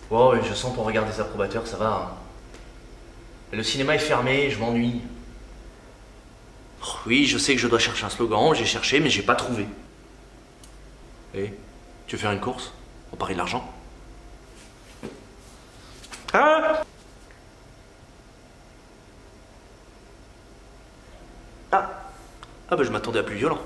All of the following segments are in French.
Oh, je sens ton regard désapprobateur, ça va. Hein. Le cinéma est fermé, je m'ennuie. Oh, oui, je sais que je dois chercher un slogan, j'ai cherché, mais j'ai pas trouvé. Eh, tu veux faire une course? On parie de l'argent? Hein? Ah bah je m'attendais à plus violent.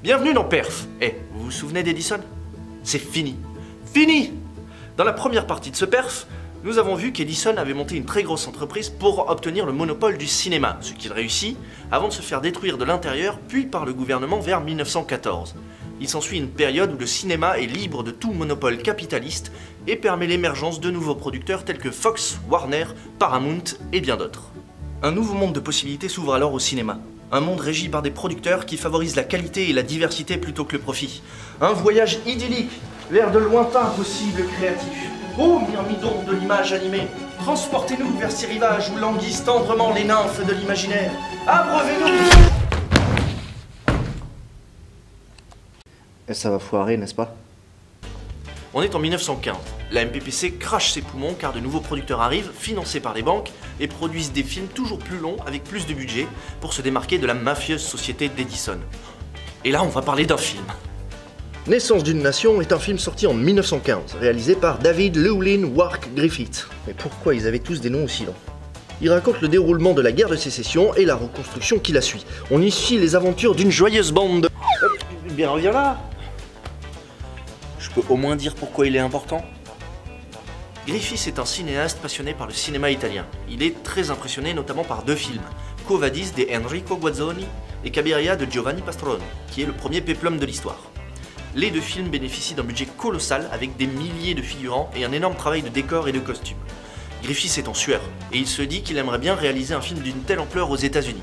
Bienvenue dans Perf. Eh, vous vous souvenez d'Edison? C'est fini. Fini! Dans la première partie de ce Perf, nous avons vu qu'Edison avait monté une très grosse entreprise pour obtenir le monopole du cinéma, ce qu'il réussit, avant de se faire détruire de l'intérieur, puis par le gouvernement vers 1914. Il s'ensuit une période où le cinéma est libre de tout monopole capitaliste et permet l'émergence de nouveaux producteurs tels que Fox, Warner, Paramount et bien d'autres. Un nouveau monde de possibilités s'ouvre alors au cinéma. Un monde régi par des producteurs qui favorisent la qualité et la diversité plutôt que le profit. Un voyage idyllique vers de lointains possibles créatifs. Ô myrmidons de l'image animée, transportez-nous vers ces rivages où languissent tendrement les nymphes de l'imaginaire. Abreuvez-nous! Et ça va foirer, n'est-ce pas? On est en 1915. La MPPC crache ses poumons car de nouveaux producteurs arrivent, financés par les banques, et produisent des films toujours plus longs avec plus de budget pour se démarquer de la mafieuse société d'Edison. Et là, on va parler d'un film. Naissance d'une nation est un film sorti en 1915, réalisé par David Llewellyn Wark Griffith. Mais pourquoi ils avaient tous des noms aussi longs? Il raconte le déroulement de la guerre de sécession et la reconstruction qui la suit. On y suit les aventures d'une joyeuse bande de... Bien, reviens là. Je peux au moins dire pourquoi il est important. Griffith est un cinéaste passionné par le cinéma italien. Il est très impressionné notamment par deux films, Quo Vadis de Enrico Guazzoni et Cabiria de Giovanni Pastrone, qui est le premier péplum de l'histoire. Les deux films bénéficient d'un budget colossal avec des milliers de figurants et un énorme travail de décor et de costumes. Griffith est en sueur et il se dit qu'il aimerait bien réaliser un film d'une telle ampleur aux États-Unis.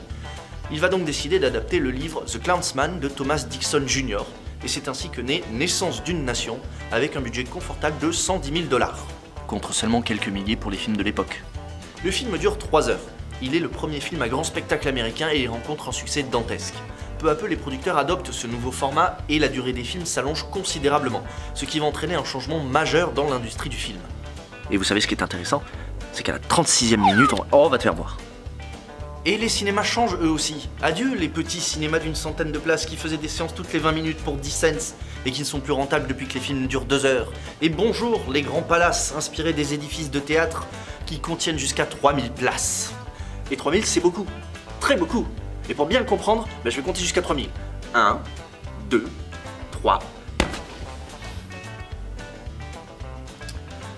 Il va donc décider d'adapter le livre The Clansman de Thomas Dixon Jr. et c'est ainsi que naît Naissance d'une nation avec un budget confortable de 110 000 $, contre seulement quelques milliers pour les films de l'époque. Le film dure 3 heures. Il est le premier film à grand spectacle américain et il rencontre un succès dantesque. Peu à peu, les producteurs adoptent ce nouveau format et la durée des films s'allonge considérablement, ce qui va entraîner un changement majeur dans l'industrie du film. Et vous savez ce qui est intéressant? C'est qu'à la 36e minute, on va te faire voir. Et les cinémas changent eux aussi. Adieu les petits cinémas d'une centaine de places qui faisaient des séances toutes les 20 minutes pour 10 cents et qui ne sont plus rentables depuis que les films durent 2 heures. Et bonjour les grands palaces inspirés des édifices de théâtre qui contiennent jusqu'à 3000 places. Et 3000 c'est beaucoup, très beaucoup. Et pour bien le comprendre, je vais compter jusqu'à 3000. 1, 2, 3.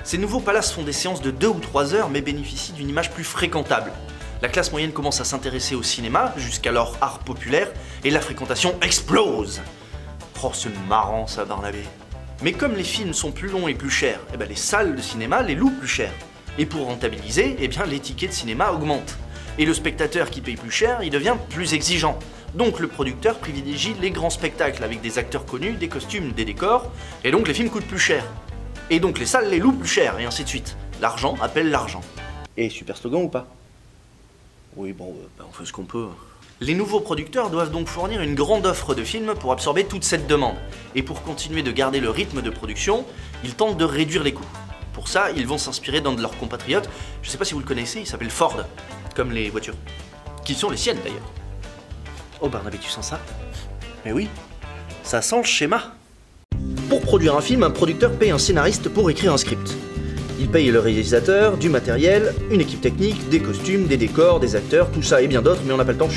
Ces nouveaux palaces font des séances de 2 ou 3 heures mais bénéficient d'une image plus fréquentable. La classe moyenne commence à s'intéresser au cinéma, jusqu'alors art populaire, et la fréquentation explose. Oh, c'est marrant ça, Barnabé. Mais comme les films sont plus longs et plus chers, les salles de cinéma les louent plus cher. Et pour rentabiliser, les tickets de cinéma augmentent. Et le spectateur qui paye plus cher, il devient plus exigeant. Donc le producteur privilégie les grands spectacles avec des acteurs connus, des costumes, des décors, et donc les films coûtent plus cher. Et donc les salles les louent plus cher, et ainsi de suite. L'argent appelle l'argent. Et super slogan ou pas? Oui, bon, on fait ce qu'on peut. Les nouveaux producteurs doivent donc fournir une grande offre de films pour absorber toute cette demande. Et pour continuer de garder le rythme de production, ils tentent de réduire les coûts. Pour ça, ils vont s'inspirer d'un de leurs compatriotes, je sais pas si vous le connaissez, il s'appelle Ford, comme les voitures. Qui sont les siennes d'ailleurs. Oh Barnabé, tu sens ça? Mais oui, ça sent le schéma. Pour produire un film, un producteur paye un scénariste pour écrire un script. Il paye le réalisateur, du matériel, une équipe technique, des costumes, des décors, des acteurs, tout ça et bien d'autres, mais on n'a pas le temps.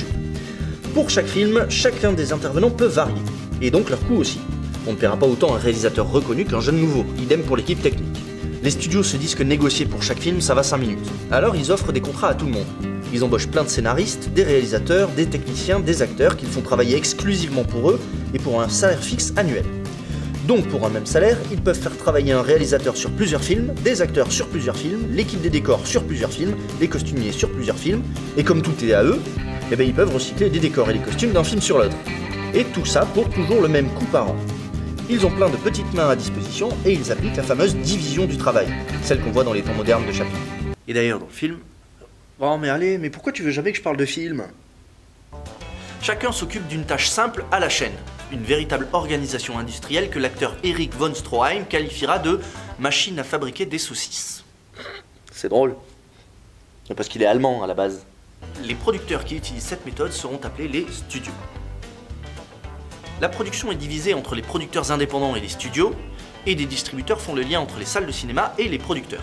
Pour chaque film, chacun des intervenants peut varier, et donc leur coût aussi. On ne paiera pas autant un réalisateur reconnu qu'un jeune nouveau, idem pour l'équipe technique. Les studios se disent que négocier pour chaque film, ça va 5 minutes. Alors ils offrent des contrats à tout le monde. Ils embauchent plein de scénaristes, des réalisateurs, des techniciens, des acteurs qu'ils font travailler exclusivement pour eux et pour un salaire fixe annuel. Donc pour un même salaire, ils peuvent faire travailler un réalisateur sur plusieurs films, des acteurs sur plusieurs films, l'équipe des décors sur plusieurs films, les costumiers sur plusieurs films, et comme tout est à eux, eh ben ils peuvent recycler des décors et les costumes d'un film sur l'autre. Et tout ça pour toujours le même coût par an. Ils ont plein de petites mains à disposition et ils appliquent la fameuse division du travail, celle qu'on voit dans les temps modernes de Chaplin. Et d'ailleurs dans le film... Oh mais allez, mais pourquoi tu veux jamais que je parle de film? Chacun s'occupe d'une tâche simple à la chaîne, une véritable organisation industrielle que l'acteur Erich von Stroheim qualifiera de « machine à fabriquer des saucisses ». C'est drôle. Parce qu'il est allemand à la base. Les producteurs qui utilisent cette méthode seront appelés les studios. La production est divisée entre les producteurs indépendants et les studios, et des distributeurs font le lien entre les salles de cinéma et les producteurs.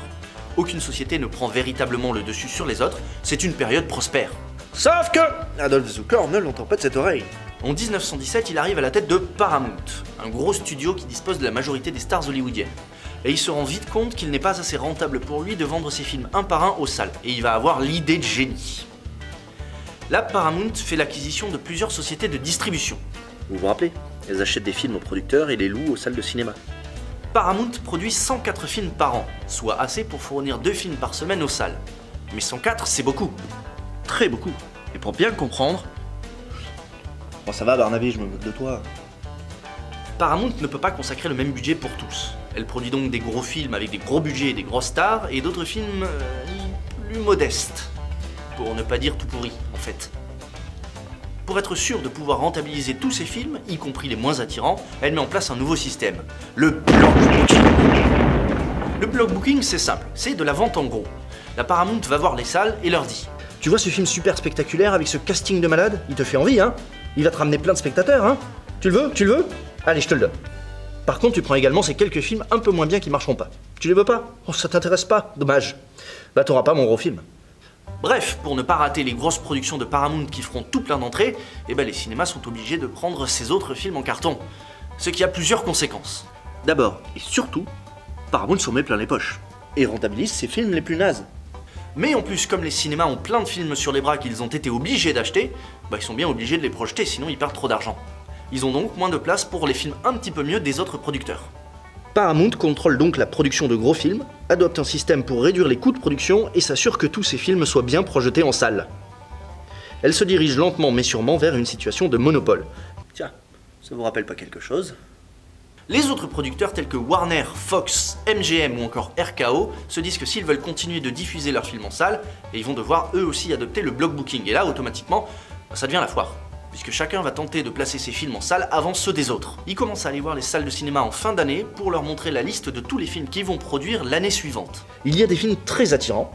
Aucune société ne prend véritablement le dessus sur les autres, c'est une période prospère. Sauf que Adolphe Zukor ne l'entend pas de cette oreille. En 1917, il arrive à la tête de Paramount, un gros studio qui dispose de la majorité des stars hollywoodiennes. Et il se rend vite compte qu'il n'est pas assez rentable pour lui de vendre ses films un par un aux salles, et il va avoir l'idée de génie. Là, Paramount fait l'acquisition de plusieurs sociétés de distribution. Vous vous rappelez? Elles achètent des films aux producteurs et les louent aux salles de cinéma. Paramount produit 104 films par an, soit assez pour fournir 2 films par semaine aux salles. Mais 104, c'est beaucoup. Très beaucoup. Et pour bien comprendre... Bon ça va Barnabé, je me moque de toi. Paramount ne peut pas consacrer le même budget pour tous. Elle produit donc des gros films avec des gros budgets et des grosses stars, et d'autres films plus modestes. Pour ne pas dire tout pourris, en fait. Pour être sûre de pouvoir rentabiliser tous ces films, y compris les moins attirants, elle met en place un nouveau système, le block booking. Le block booking, c'est simple, c'est de la vente en gros. La Paramount va voir les salles et leur dit: tu vois ce film super spectaculaire avec ce casting de malade? Il te fait envie, hein? Il va te ramener plein de spectateurs, hein? Tu le veux? Tu le veux? Allez, je te le donne. Par contre, tu prends également ces quelques films un peu moins bien qui marcheront pas. Tu les veux pas? Oh, ça t'intéresse pas? Dommage. Bah, t'auras pas mon gros film. Bref, pour ne pas rater les grosses productions de Paramount qui feront tout plein d'entrées, eh ben les cinémas sont obligés de prendre ces autres films en carton. Ce qui a plusieurs conséquences. D'abord, et surtout, Paramount s'en met plein les poches. Et rentabilise ses films les plus nazes. Mais en plus, comme les cinémas ont plein de films sur les bras qu'ils ont été obligés d'acheter, bah ils sont bien obligés de les projeter, sinon ils perdent trop d'argent. Ils ont donc moins de place pour les films un petit peu mieux des autres producteurs. Paramount contrôle donc la production de gros films, adopte un système pour réduire les coûts de production et s'assure que tous ces films soient bien projetés en salle. Elle se dirige lentement mais sûrement vers une situation de monopole. Tiens, ça vous rappelle pas quelque chose? Les autres producteurs tels que Warner, Fox, MGM ou encore RKO se disent que s'ils veulent continuer de diffuser leurs films en salle, ils vont devoir eux aussi adopter le block booking. Et là, automatiquement, ça devient la foire. Puisque chacun va tenter de placer ses films en salle avant ceux des autres. Ils commencent à aller voir les salles de cinéma en fin d'année pour leur montrer la liste de tous les films qu'ils vont produire l'année suivante. Il y a des films très attirants,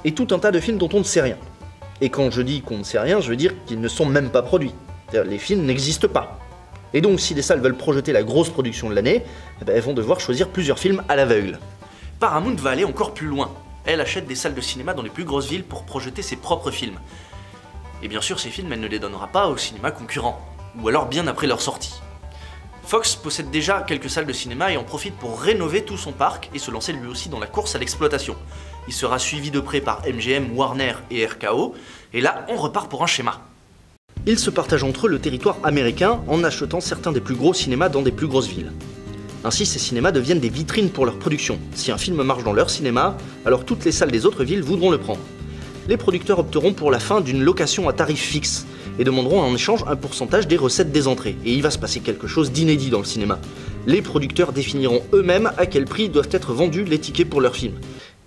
et tout un tas de films dont on ne sait rien. Et quand je dis qu'on ne sait rien, je veux dire qu'ils ne sont même pas produits. C'est-à-dire les films n'existent pas. Et donc si les salles veulent projeter la grosse production de l'année, eh ben, elles vont devoir choisir plusieurs films à l'aveugle. Paramount va aller encore plus loin. Elle achète des salles de cinéma dans les plus grosses villes pour projeter ses propres films. Et bien sûr, ces films, elle ne les donnera pas au cinéma concurrent, ou alors bien après leur sortie. Fox possède déjà quelques salles de cinéma et en profite pour rénover tout son parc et se lancer lui aussi dans la course à l'exploitation. Il sera suivi de près par MGM, Warner et RKO, et là, on repart pour un schéma. Ils se partagent entre eux le territoire américain en achetant certains des plus gros cinémas dans des plus grosses villes. Ainsi, ces cinémas deviennent des vitrines pour leur production. Si un film marche dans leur cinéma, alors toutes les salles des autres villes voudront le prendre. Les producteurs opteront pour la fin d'une location à tarif fixe et demanderont en échange un pourcentage des recettes des entrées. Et il va se passer quelque chose d'inédit dans le cinéma. Les producteurs définiront eux-mêmes à quel prix doivent être vendus les tickets pour leurs films.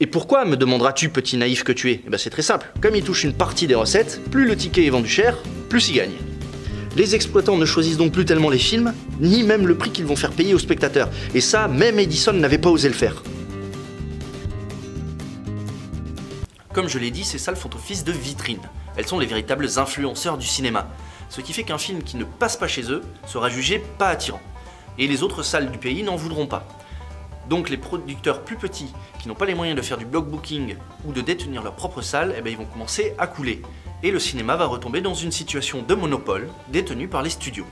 Et pourquoi, me demanderas-tu, petit naïf que tu es? Eh ben c'est très simple. Comme ils touchent une partie des recettes, plus le ticket est vendu cher, plus ils gagnent. Les exploitants ne choisissent donc plus tellement les films, ni même le prix qu'ils vont faire payer aux spectateurs. Et ça, même Edison n'avait pas osé le faire. Comme je l'ai dit, ces salles font office de vitrine. Elles sont les véritables influenceurs du cinéma. Ce qui fait qu'un film qui ne passe pas chez eux sera jugé pas attirant. Et les autres salles du pays n'en voudront pas. Donc les producteurs plus petits, qui n'ont pas les moyens de faire du block booking ou de détenir leur propre salle, eh ben, ils vont commencer à couler. Et le cinéma va retomber dans une situation de monopole détenue par les studios.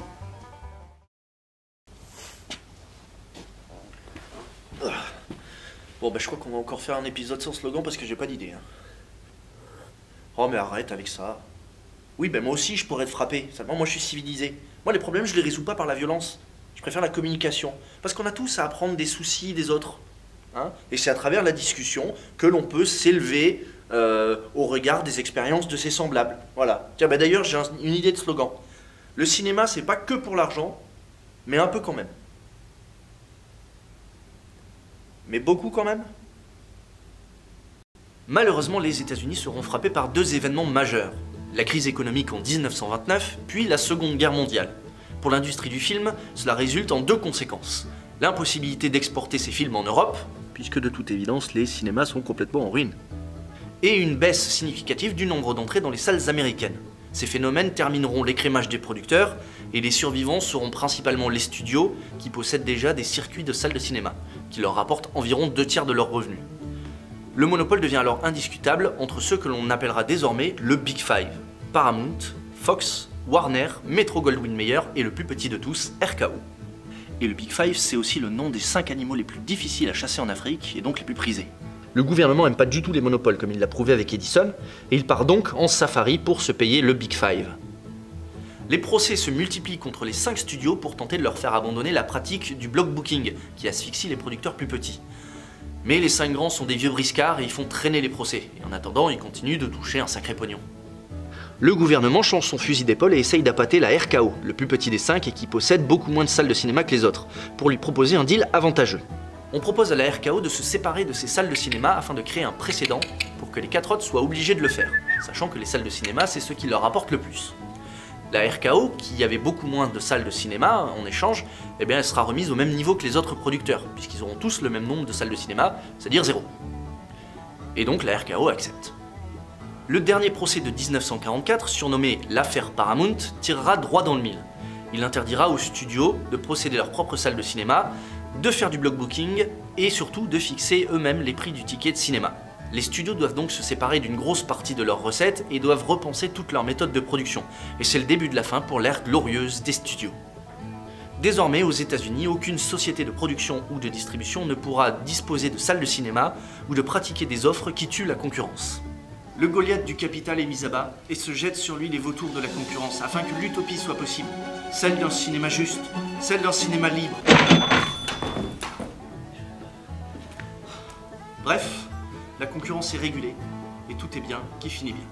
Bon bah je crois qu'on va encore faire un épisode sans slogan parce que j'ai pas d'idée. Hein. Oh mais arrête avec ça. Oui ben moi aussi je pourrais te frapper, seulement moi je suis civilisé. Moi les problèmes je les résous pas par la violence. Je préfère la communication. Parce qu'on a tous à apprendre des soucis des autres. Hein, et c'est à travers la discussion que l'on peut s'élever au regard des expériences de ses semblables. Voilà. Tiens, bah d'ailleurs, j'ai une idée de slogan. Le cinéma, c'est pas que pour l'argent, mais un peu quand même. Mais beaucoup quand même. Malheureusement, les États-Unis seront frappés par deux événements majeurs. La crise économique en 1929, puis la Seconde Guerre mondiale. Pour l'industrie du film, cela résulte en deux conséquences. L'impossibilité d'exporter ces films en Europe, puisque de toute évidence, les cinémas sont complètement en ruine. Et une baisse significative du nombre d'entrées dans les salles américaines. Ces phénomènes termineront l'écrémage des producteurs, et les survivants seront principalement les studios qui possèdent déjà des circuits de salles de cinéma, qui leur rapportent environ 2/3 de leurs revenus. Le monopole devient alors indiscutable entre ceux que l'on appellera désormais le Big Five, Paramount, Fox, Warner, Metro-Goldwyn-Mayer et le plus petit de tous, RKO. Et le Big Five, c'est aussi le nom des 5 animaux les plus difficiles à chasser en Afrique et donc les plus prisés. Le gouvernement n'aime pas du tout les monopoles comme il l'a prouvé avec Edison, et il part donc en safari pour se payer le Big Five. Les procès se multiplient contre les 5 studios pour tenter de leur faire abandonner la pratique du block booking qui asphyxie les producteurs plus petits. Mais les 5 grands sont des vieux briscards et ils font traîner les procès, et en attendant ils continuent de toucher un sacré pognon. Le gouvernement change son fusil d'épaule et essaye d'appâter la RKO, le plus petit des 5 et qui possède beaucoup moins de salles de cinéma que les autres, pour lui proposer un deal avantageux. On propose à la RKO de se séparer de ces salles de cinéma afin de créer un précédent pour que les 4 autres soient obligés de le faire, sachant que les salles de cinéma c'est ce qui leur rapporte le plus. La RKO, qui avait beaucoup moins de salles de cinéma en échange, eh bien elle sera remise au même niveau que les autres producteurs, puisqu'ils auront tous le même nombre de salles de cinéma, c'est-à-dire 0. Et donc la RKO accepte. Le dernier procès de 1944, surnommé l'affaire Paramount, tirera droit dans le mille. Il interdira aux studios de posséder leur propre salle de cinéma, de faire du block booking et surtout de fixer eux-mêmes les prix du ticket de cinéma. Les studios doivent donc se séparer d'une grosse partie de leurs recettes et doivent repenser toutes leurs méthodes de production. Et c'est le début de la fin pour l'ère glorieuse des studios. Désormais, aux États-Unis, aucune société de production ou de distribution ne pourra disposer de salles de cinéma ou de pratiquer des offres qui tuent la concurrence. Le Goliath du capital est mis à bas et se jette sur lui les vautours de la concurrence afin que l'utopie soit possible. Celle d'un cinéma juste, celle d'un cinéma libre. Bref, la concurrence est régulée et tout est bien qui finit bien.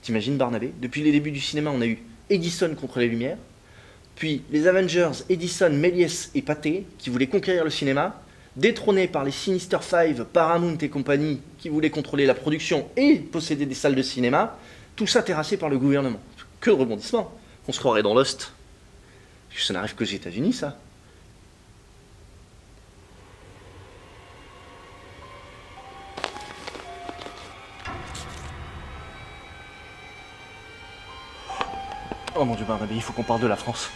T'imagines Barnabé, depuis les débuts du cinéma on a eu Edison contre les Lumières, puis les Avengers, Edison, Méliès et Pathé qui voulaient conquérir le cinéma, détrônés par les Sinister Five, Paramount et compagnie qui voulaient contrôler la production et posséder des salles de cinéma, tout ça terrassé par le gouvernement. Que de rebondissement, on se croirait dans Lost. Ça n'arrive qu'aux États-Unis ça. Oh mon Dieu Barnabé, il faut qu'on parle de la France.